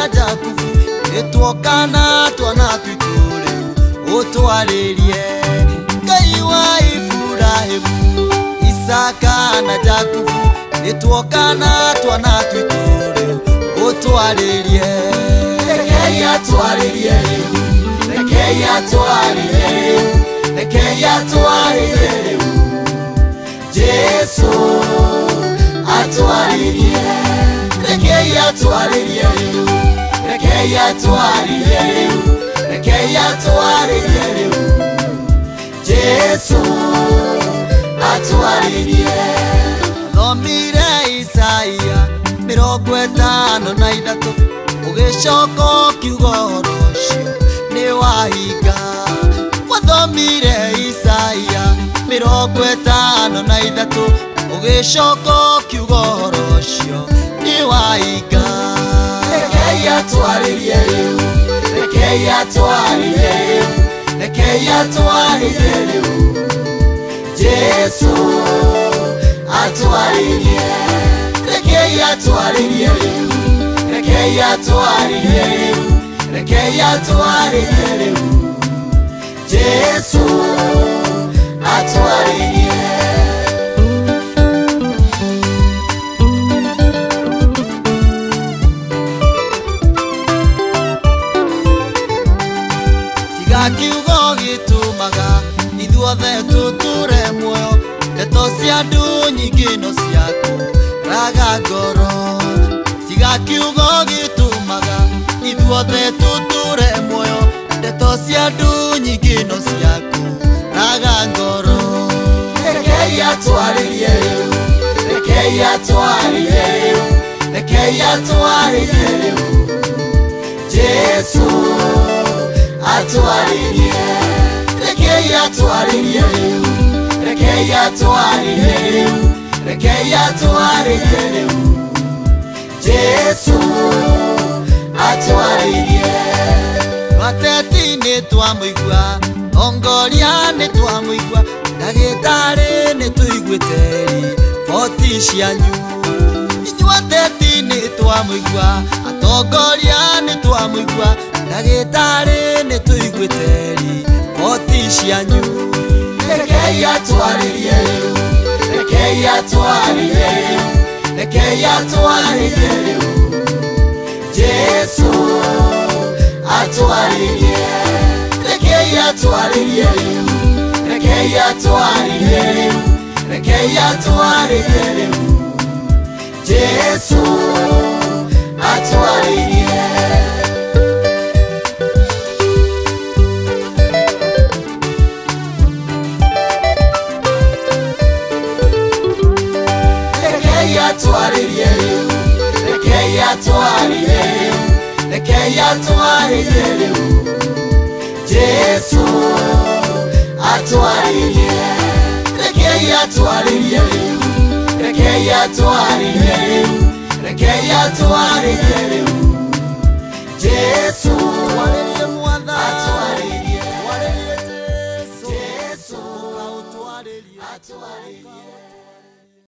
na Jakubu nitwokana twana twitule utwaririe Ngai wa Ibrahimu Isaka na Jakubu nitwokana twana twitule utwaririe Rekei atwaririe Rekei atwaririe Rekei atwaririe Jesu atwaririe Rekei atwaririe Rekei atwaririe Rekei atwaririe Jesu atwaririe Thomire Isaia 53 ugicoko kiugo rocio ni wahinga Wathomire Isaia 53 ugicoko kiugo rocio ni wahinga Rekei atwaririe Rekei atwaririe Rekei atwaririe Jesu atwaririe Rekei atwaririe Rekei atwaririe Rekei atwaririe Jesu atwaririe Kiugo gitumaga ithuothe tuture muoyo ndeto cia andu nyingi no ciaku raga ngoro tiga kiugo gitumaga ithuothe tuture muoyo ndeto cia andu nyingi no ciaku raga ngoro Rekei atwaririe Rekei atwaririe Rekei atwaririe Jesu atwaririe Rekei atwaririe Rekei atwaririe Rekei atwaririe Jesu atwaririe Mateti ni twamuigua ongoria ni twamuigua ndagitari ni tuiguiteri foti cianyu Inyuateti ni twamuigua atongoria ni twamuigua ndagitari ni tuiguiteri foti cianyu Rekei atwaririe Rekei atwaririe Rekei atwaririe Jesu atwaririe Rekei atwaririe Rekei atwaririe Rekei atwaririe Jesu atwaririe Rekei atwaririe Rekei atwaririe Rekei atwaririe Jesu atwaririe Rekei atwaririe Rekei atwaririe Rekei atwaririe Jesu